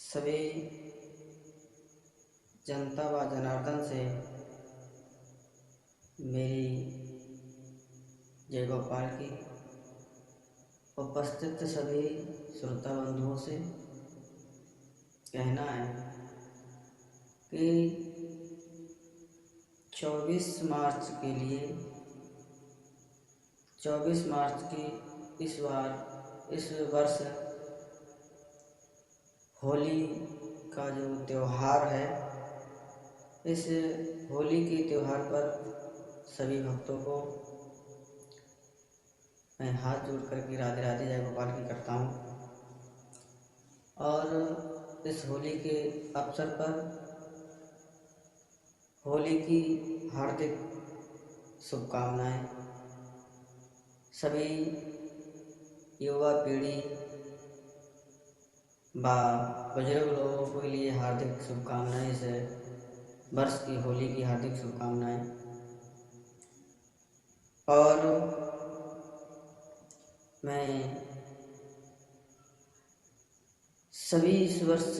सभी जनता व जनार्दन से मेरी जय गोपाल की। उपस्थित सभी श्रोता बंधुओं से कहना है कि 24 मार्च के लिए 24 मार्च की इस वर्ष होली का जो त्यौहार है, इस होली के त्यौहार पर सभी भक्तों को मैं हाथ जोड़ करके राधे राधे जय गोपाल की करता हूँ। और इस होली के अवसर पर होली की हार्दिक शुभकामनाएं सभी युवा पीढ़ी व बुजुर्ग लोगों के लिए हार्दिक शुभकामनाएं। इस वर्ष की होली की हार्दिक शुभकामनाएं। और मैं सभी इस वर्ष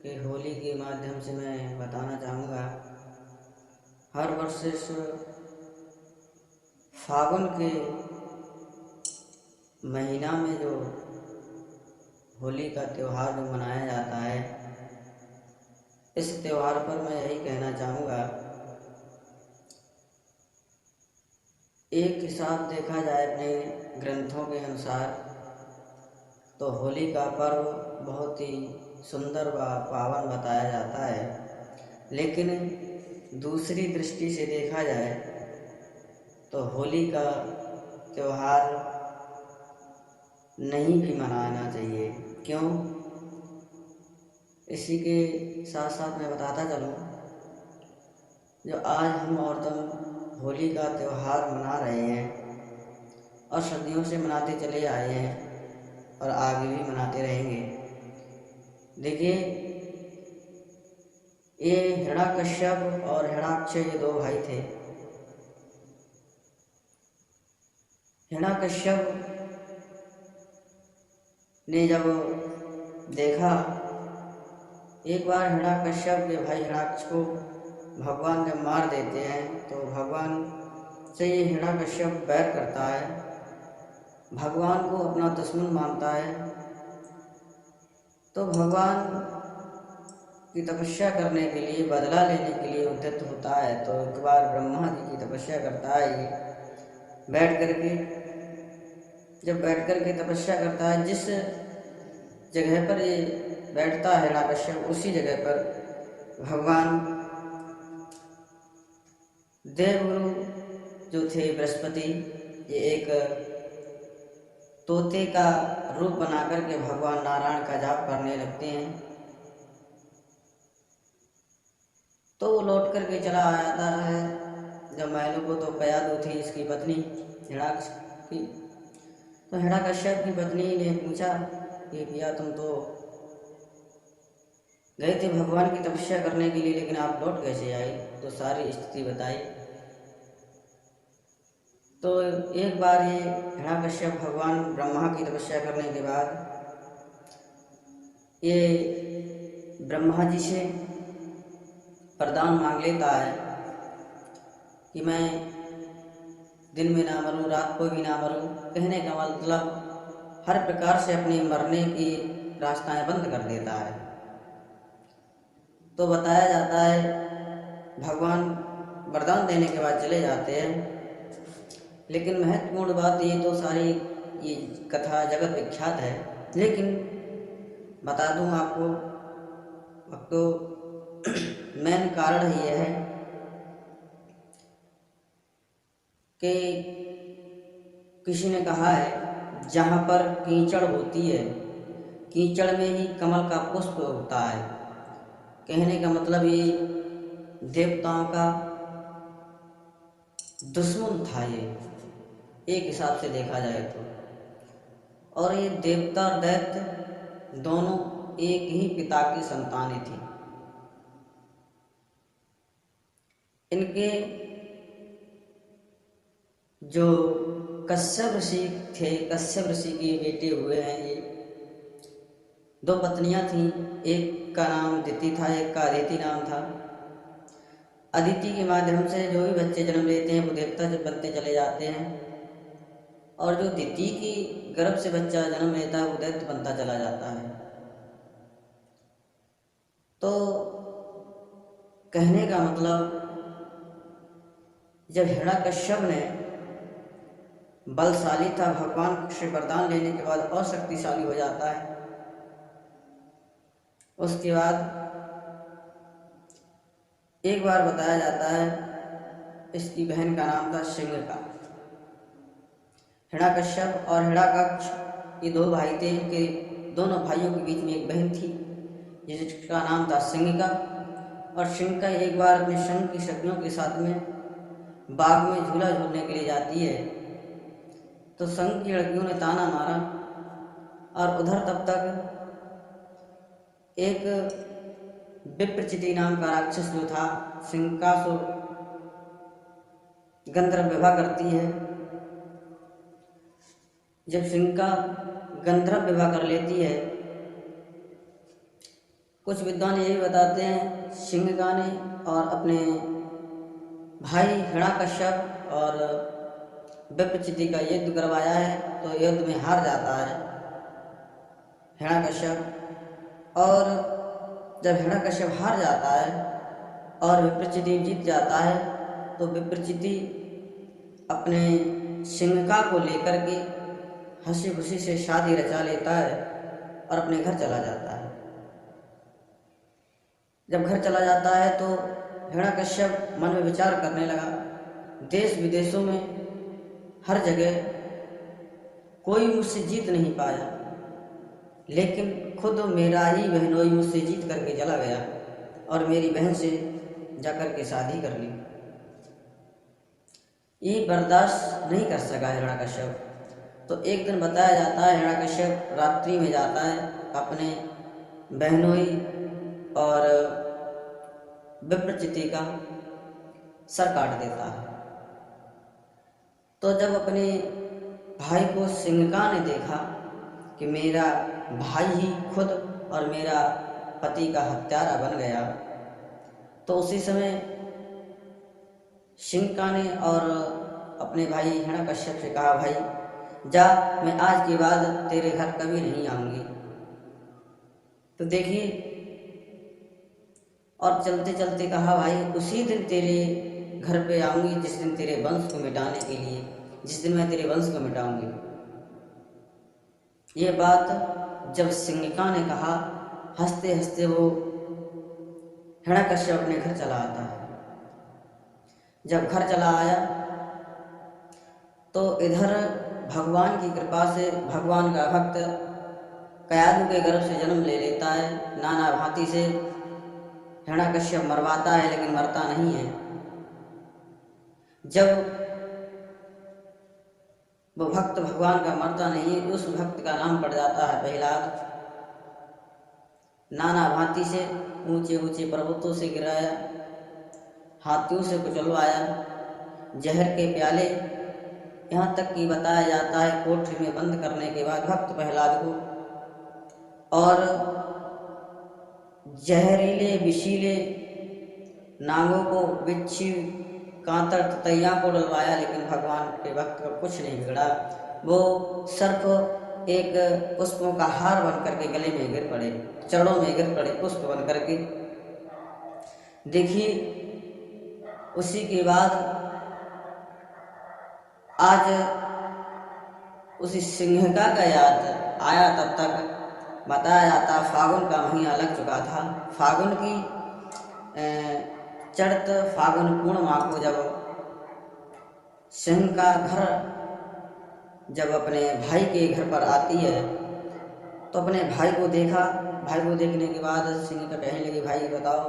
के होली के माध्यम से मैं बताना चाहूँगा, हर वर्ष इस फागुन के महीना में जो होली का त्यौहार जो मनाया जाता है, इस त्यौहार पर मैं यही कहना चाहूँगा, एक हिसाब देखा जाए अपने ग्रंथों के अनुसार तो होली का पर्व बहुत ही सुंदर व पावन बताया जाता है। लेकिन दूसरी दृष्टि से देखा जाए तो होली का त्यौहार नहीं भी मनाना चाहिए। क्यों? इसी के साथ साथ मैं बताता चलूँ, जो आज हम और तुम होली का त्यौहार मना रहे हैं और सदियों से मनाते चले आए हैं और आगे भी मनाते रहेंगे। देखिए, ये हिरण्यकश्यप और हिरण्याक्ष ये दो भाई थे। हिरण्यकश्यप ने जब देखा, एक बार हिरण्यकश्यप के भाई हिरण्याक्ष को भगवान जब मार देते हैं तो भगवान से ये हिरण्यकश्यप बैर करता है, भगवान को अपना दुश्मन मानता है। तो भगवान की तपस्या करने के लिए, बदला लेने के लिए उद्यत होता है। तो एक बार ब्रह्मा जी की तपस्या करता है, ये बैठ करके जब बैठ करके तपस्या करता है, जिस जगह पर ये बैठता है हिरण्यकश्यप, उसी जगह पर भगवान देवगुरु जो थे बृहस्पति, ये एक तोते का रूप बना करके भगवान नारायण का जाप करने लगते हैं। तो वो लौट करके चला आता है जब महलों को, तो कयादू थी इसकी पत्नी हिरण्याक्ष की। तो हिरण्यकश्यप की पत्नी ने पूछा कि भैया, तुम तो गए थे भगवान की तपस्या करने के लिए, लेकिन आप लौट कैसे आए? तो सारी स्थिति बताई। तो एक बार ये हिरण्यकश्यप भगवान ब्रह्मा की तपस्या करने के बाद ये ब्रह्मा जी से वरदान मांग लेता है कि मैं दिन में ना मरूं, रात को भी ना मरूं। कहने का मतलब हर प्रकार से अपने मरने की रास्ताएं बंद कर देता है। तो बताया जाता है भगवान वरदान देने के बाद चले जाते हैं। लेकिन महत्वपूर्ण बात, ये तो सारी ये कथा जगत विख्यात है, लेकिन बता दूं आपको, तो मेन कारण ये है कि किसी ने कहा है, जहाँ पर कीचड़ होती है, कीचड़ में ही कमल का पुष्प होता है। कहने का मतलब ये देवताओं का दुश्मन था ये, एक हिसाब से देखा जाए तो। और ये देवता और दैत्य दोनों एक ही पिता की संतानें थी। इनके जो कश्यप ऋषि थे, कश्यप ऋषि के बेटे हुए हैं ये दो पत्नियां थीं, एक का नाम दिति था, एक का अदिति नाम था। अदिति के माध्यम से जो भी बच्चे जन्म लेते हैं वो देवता जब बनते चले जाते हैं, और जो दिति की गर्भ से बच्चा जन्म लेता है वो दैत्य बनता चला जाता है। तो कहने का मतलब, जब हिरण्यकश्यप ने बलशाली था, भगवान से वरदान लेने के बाद और शक्तिशाली हो जाता है। उसके बाद एक बार बताया जाता है, इसकी बहन का नाम था सिंहिका। हिरण्यकश्यप और हिरण्यकक्ष ये दो भाई थे। इनके दोनों भाइयों के बीच में एक बहन थी जिसका नाम था सिंहिका। और सिंहिका एक बार अपने संग की सखियों के साथ में बाग में झूला झूलने के लिए जाती है, तो संग की लड़कियों ने ताना मारा, और उधर तब तक एक विप्रचिति नाम का राक्षस जो था, सिंहिका से गंधर्व विवाह करती है। जब सिंहिका गंधर्व विवाह कर लेती है, कुछ विद्वान यही बताते हैं सिंहिका ने और अपने भाई हिरण्यकश्यप और विप्रचिति का युद्ध करवाया है, तो युद्ध में हार जाता है हिरण्यकश्यप। और जब हिरण्यकश्यप हार जाता है और विप्रचिति जीत जाता है, तो विप्रचिति अपने सिंहिका को लेकर के हंसी खुशी से शादी रचा लेता है और अपने घर चला जाता है। जब घर चला जाता है तो हिरण्यकश्यप मन में विचार करने लगा, देश विदेशों में हर जगह कोई मुझसे जीत नहीं पाया, लेकिन खुद मेरा ही बहनोई मुझसे जीत करके चला गया और मेरी बहन से जाकर के शादी कर ली। ये बर्दाश्त नहीं कर सका हिरण्यकश्यप। तो एक दिन बताया जाता है हिरण्यकश्यप रात्रि में जाता है अपने बहनोई और विप्रचिति का सर काट देता है। तो जब अपने भाई को सिंहिका ने देखा कि मेरा भाई ही खुद और मेरा पति का हत्यारा बन गया, तो उसी समय सिंहिका ने और अपने भाई हिरण्यकश्यप से कहा, भाई जा, मैं आज के बाद तेरे घर कभी नहीं आऊंगी। तो देखिए, और चलते चलते कहा, भाई उसी दिन तेरे घर पे आऊंगी जिस दिन तेरे वंश को मिटाने के लिए, जिस दिन मैं तेरे वंश को मिटाऊंगी। ये बात जब सिंहिका ने कहा, हंसते हंसते वो हिरण्यकश्यप अपने घर चला आता है। जब घर चला आया तो इधर भगवान की कृपा से भगवान का भक्त कयाधु के गर्भ से जन्म ले लेता है। नाना भांति से हिरण्यकश्यप मरवाता है, लेकिन मरता नहीं है। जब वो भक्त भगवान का मरता नहीं है, उस भक्त का नाम पड़ जाता है प्रहलाद। नाना भांति से ऊंचे ऊंचे पर्वतों से गिराया, हाथियों से कुचलवाया, जहर के प्याले, यहाँ तक कि बताया जाता है कोठरी में बंद करने के बाद भक्त प्रहलाद को और जहरीले विशीले नागों को, बिच्छू, कांतर, ततैया को डलवाया, लेकिन भगवान के भक्त का कुछ नहीं बिगड़ा। वो सर्प एक पुष्पों का हार बन करके गले में गिर पड़े, चरणों में गिर पड़े पुष्प बन करके। देखिए, उसी के बाद आज उसी सिंहिका का याद आया, तब तक बताया जाता फागुन का महीना लग चुका था। फागुन की चढ़त फागुन पूर्णिमा को जब सिंहिका घर जब अपने भाई के घर पर आती है, तो अपने भाई को देखा। भाई को देखने के बाद सिंहिका कहने लगी, भाई बताओ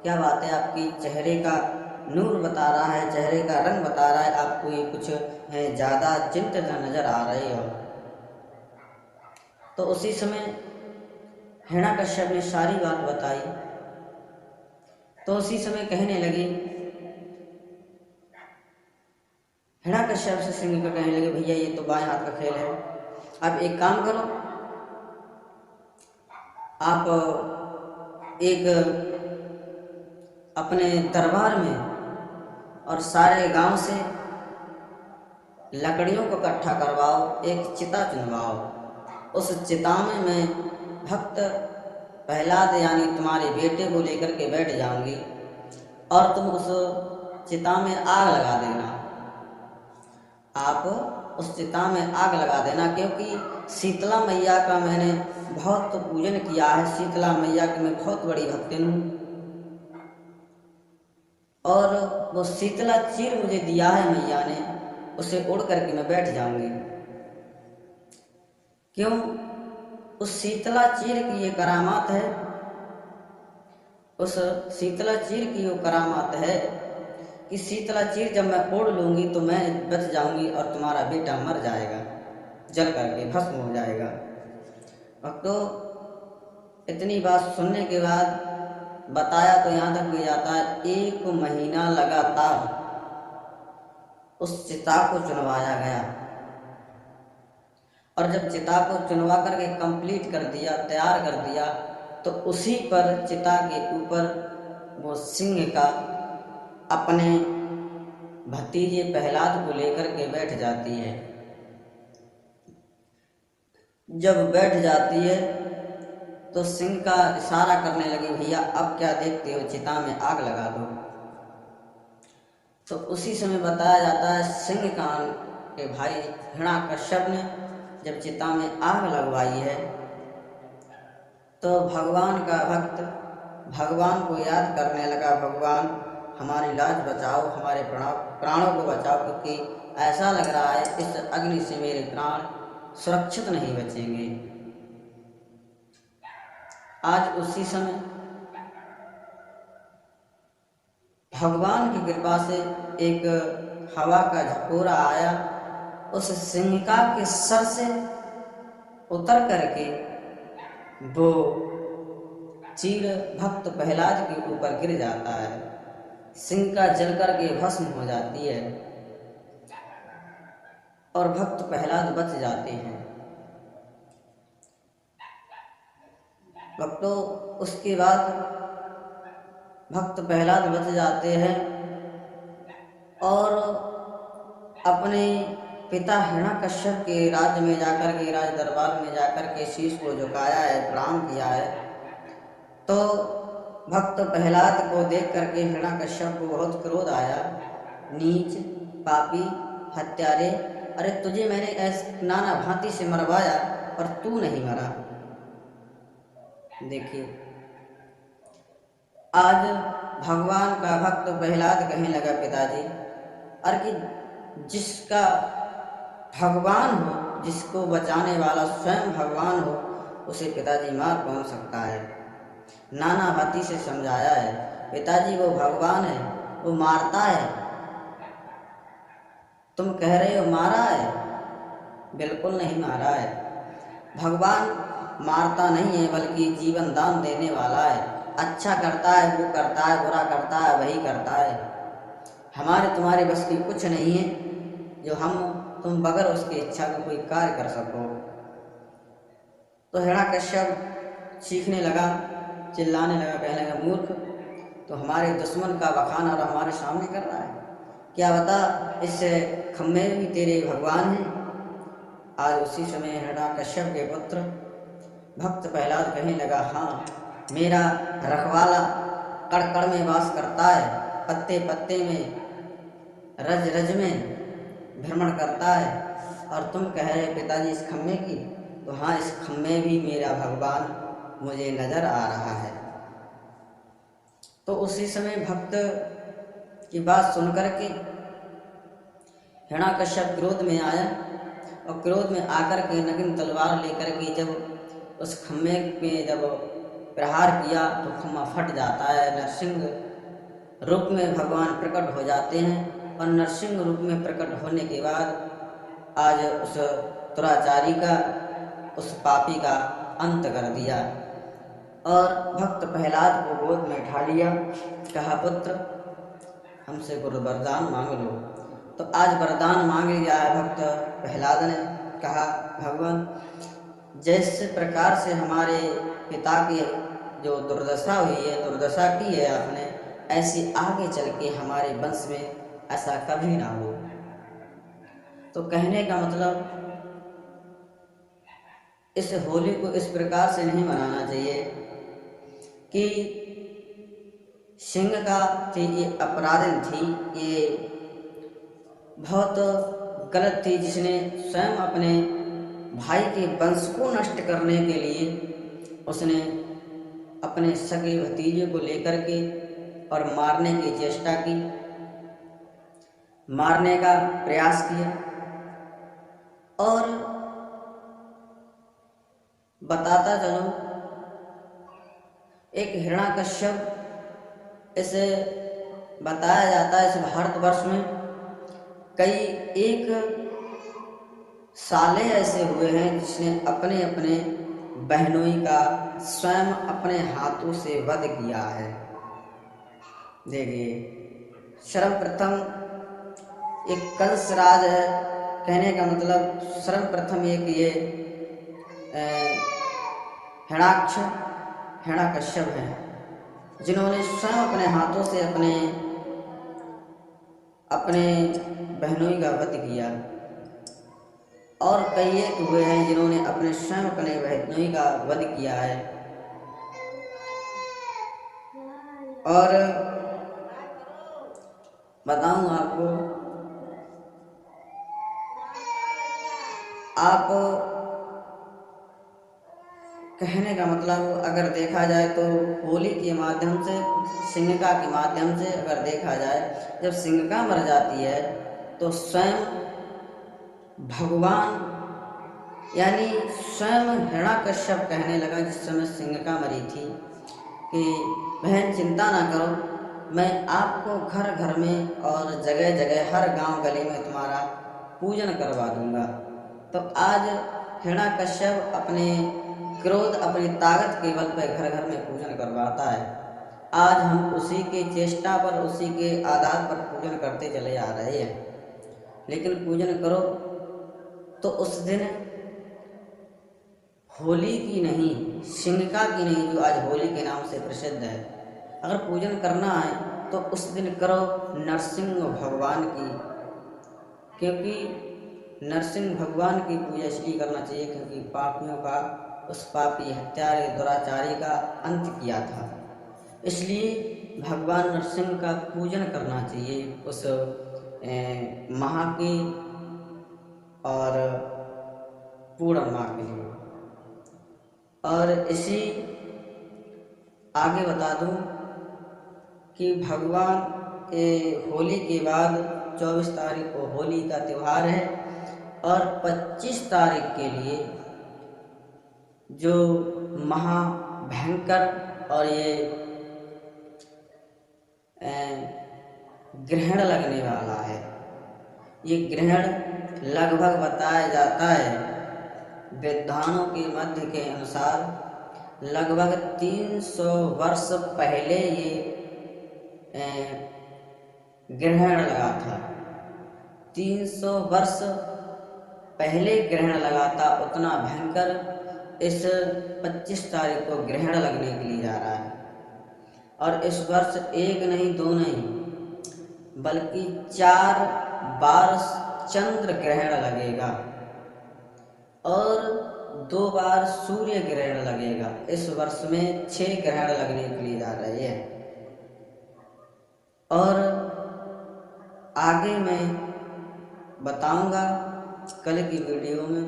क्या बात है, आपकी चेहरे का नूर बता रहा है, चेहरे का रंग बता रहा है, आपको ये कुछ ज़्यादा चिंतित नजर आ रहे हो। तो उसी समय हिरण्यकश्यप ने सारी बात बताई। तो उसी समय कहने लगी, हिरण्यकश्यप से सिंहिका कहने लगे, भैया ये तो बाएं हाथ का खेल है, अब एक काम करो, आप एक अपने दरबार में और सारे गांव से लकड़ियों को इकट्ठा करवाओ, एक चिता चुनवाओ। उस चिता में मैं भक्त प्रहलाद यानी तुम्हारे बेटे को लेकर के बैठ जाऊंगी और तुम उस चिता में आग लगा देना। आप उस चिता में आग लगा देना, क्योंकि शीतला मैया का मैंने बहुत पूजन किया है। शीतला मैया की मैं बहुत बड़ी भक्तिन हूँ और वो शीतला चीर मुझे दिया है मैया ने, उसे उड़ करके मैं बैठ जाऊंगी। क्यों? उस शीतला चीर की ये करामात है, उस शीतला चीर की वो करामात है कि शीतला चीर जब मैं ओढ़ लूंगी तो मैं बच जाऊंगी और तुम्हारा बेटा मर जाएगा, जल करके भस्म हो जाएगा। भक्तों, इतनी बात सुनने के बाद बताया तो यहाँ तक भी जाता है, 1 महीना लगातार उस चिता को चुनवाया गया और जब चिता को चुनवा करके कंप्लीट कर दिया, तैयार कर दिया, तो उसी पर चिता के ऊपर वो सिंह का अपने भतीजे प्रहलाद को लेकर के बैठ जाती है। जब बैठ जाती है तो सिंह का इशारा करने लगी, भैया अब क्या देखते हो, चिता में आग लगा दो। तो उसी समय बताया जाता है सिंह कान के भाई हिरण्याकश्यप ने जब चिता में आग लगवाई है तो भगवान का भक्त भगवान को याद करने लगा, भगवान हमारी लाज बचाओ, हमारे प्राणों को बचाओ, क्योंकि ऐसा लग रहा है इस अग्नि से मेरे प्राण सुरक्षित नहीं बचेंगे। आज उसी समय भगवान की कृपा से एक हवा का झकोरा आया, उस सिंहिका के सर से उतर करके वो चीर भक्त प्रहलाद के ऊपर गिर जाता है। सिंहिका जल करके भस्म हो जाती है और भक्त प्रहलाद बच जाते हैं। भक्तों, उसके बाद भक्त प्रहलाद बच जाते हैं और अपने पिता हिरण्याकश्यप के राज्य में जाकर के, राज दरबार में जाकर के शीश को झुकाया है, प्रणाम किया है। तो भक्त प्रहलाद को देख करके हिरण्याकश्यप को बहुत क्रोध आया, नीच, पापी, हत्यारे, अरे तुझे मैंने ऐसे नाना भांति से मरवाया पर तू नहीं मरा। देखिए, आज भगवान का भक्त प्रहलाद कहने लगा, पिताजी, अरे कि जिसका भगवान हो, जिसको बचाने वाला स्वयं भगवान हो, उसे पिताजी मार कौन सकता है। नाना भांति से समझाया है, पिताजी वो भगवान है, वो मारता है। तुम कह रहे हो मारा है, बिल्कुल नहीं मारा है। भगवान मारता नहीं है बल्कि जीवन दान देने वाला है। अच्छा करता है वो करता है, बुरा करता है वही करता है। हमारे तुम्हारे बस की कुछ नहीं है जो तुम बगैर उसकी इच्छा को कोई कार्य कर सको। तो हिरण्याकश्यप चीखने लगा, चिल्लाने लगा, कहने लगा, मूर्ख, तो हमारे दुश्मन का बखान और हमारे सामने कर रहा है, क्या बता इस खम्भे भी तेरे भगवान हैं। आज उसी समय हिरण्याकश्यप के पुत्र भक्त प्रहलाद कहने लगा, हाँ, मेरा रखवाला कड़ में वास करता है, पत्ते पत्ते में, रज रज में भ्रमण करता है, और तुम कह रहे पिताजी इस खम्भे की, तो हाँ, इस खम्भे भी मेरा भगवान मुझे नजर आ रहा है। तो उसी समय भक्त की बात सुनकर के हिरण्याकश्यप क्रोध में आया और क्रोध में आकर के नग्न तलवार लेकर के जब उस खम्भे में जब प्रहार किया तो खम्भा फट जाता है। नरसिंह रूप में भगवान प्रकट हो जाते हैं और नरसिंह रूप में प्रकट होने के बाद आज उस दुराचारी का, उस पापी का अंत कर दिया और भक्त प्रहलाद को गोद में उठा लिया। कहा, पुत्र, हमसे गुरु वरदान मांग लो। तो आज वरदान मांग लिया है भक्त प्रहलाद ने। कहा, भगवान, जिस प्रकार से हमारे पिता की जो दुर्दशा हुई है, दुर्दशा की है आपने, ऐसी आगे चल के हमारे वंश में ऐसा कभी ना हो। तो कहने का मतलब इस होली को इस प्रकार से नहीं मनाना चाहिए कि सिंह का ये अपराधन थी, ये बहुत गलत थी, जिसने स्वयं अपने भाई के वंश को नष्ट करने के लिए उसने अपने सगे भतीजे को लेकर के और मारने की चेष्टा की, मारने का प्रयास किया। और बताता चलो, एक हिरण्यकश्यप, इसे बताया जाता है इस भारतवर्ष में कई एक साले ऐसे हुए हैं जिसने अपने अपने बहनोई का स्वयं अपने हाथों से वध किया है। देखिए, सर्वप्रथम एक कंस राज है, कहने का मतलब सर्वप्रथम एक ये हिरण्यकश्यप है, जिन्होंने स्वयं अपने हाथों से अपने बहनोई का वध किया। और कई एक हुए हैं जिन्होंने अपने स्वयं अपने बहनोई का वध किया है। और बताऊं आपको, आप कहने का मतलब अगर देखा जाए तो होली के माध्यम से, सिंहिका के माध्यम से अगर देखा जाए, जब सिंहिका मर जाती है तो स्वयं भगवान यानी स्वयं हिरण्यकश्यप कहने लगा जिस समय सिंहिका मरी थी कि बहन चिंता ना करो, मैं आपको घर घर में और जगह जगह हर गांव गली में तुम्हारा पूजन करवा दूंगा। तो आज हिरण्यकश्यप अपने क्रोध, अपनी ताकत के बल पर घर घर में पूजन करवाता है। आज हम उसी के चेष्टा पर, उसी के आधार पर पूजन करते चले आ रहे हैं। लेकिन पूजन करो तो उस दिन होली की नहीं, सिंहिका की नहीं, जो आज होली के नाम से प्रसिद्ध है, अगर पूजन करना है तो उस दिन करो नरसिंह भगवान की, क्योंकि नरसिंह भगवान की पूजा इसलिए करना चाहिए क्योंकि पापियों का, उस पापी हत्यारे दुराचारी का अंत किया था, इसलिए भगवान नरसिंह का पूजन करना चाहिए उस माह की और पूर्णिमा के लिए। और इसी आगे बता दूं कि भगवान होली के बाद 24 तारीख को होली का त्यौहार है और 25 तारीख के लिए जो महाभयंकर और ये ग्रहण लगने वाला है, ये ग्रहण लगभग बताया जाता है विद्वानों के मध्य के अनुसार लगभग 300 वर्ष पहले ये ग्रहण लगा था। 300 वर्ष पहले ग्रहण लगा था, उतना भयंकर इस 25 तारीख को ग्रहण लगने के लिए जा रहा है। और इस वर्ष एक नहीं, दो नहीं, बल्कि 4 बार चंद्र ग्रहण लगेगा और 2 बार सूर्य ग्रहण लगेगा। इस वर्ष में 6 ग्रहण लगने के लिए जा रहे हैं। और आगे मैं बताऊंगा कल की वीडियो में,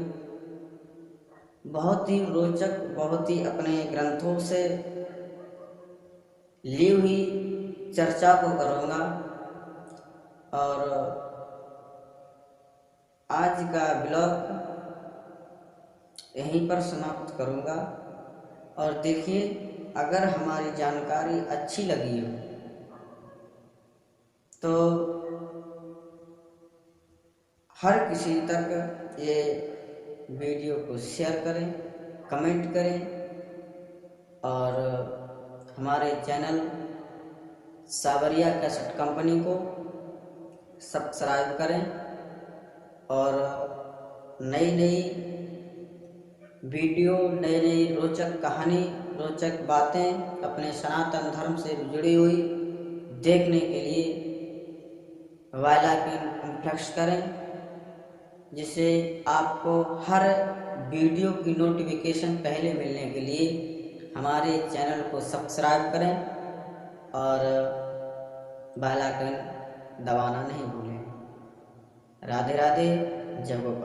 बहुत ही रोचक, बहुत ही अपने ग्रंथों से ली हुई चर्चा को करूंगा। और आज का ब्लॉग यहीं पर समाप्त करूंगा। और देखिए, अगर हमारी जानकारी अच्छी लगी हो तो हर किसी तक ये वीडियो को शेयर करें, कमेंट करें और हमारे चैनल सावरिया कैसेट कंपनी को सब्सक्राइब करें और नई नई वीडियो, नई नई रोचक कहानी, रोचक बातें अपने सनातन धर्म से जुड़ी हुई देखने के लिए बेल आइकन प्रेस करें, जिससे आपको हर वीडियो की नोटिफिकेशन पहले मिलने के लिए हमारे चैनल को सब्सक्राइब करें और बेल आइकन दबाना नहीं भूलें। राधे राधे, जय गोपाल।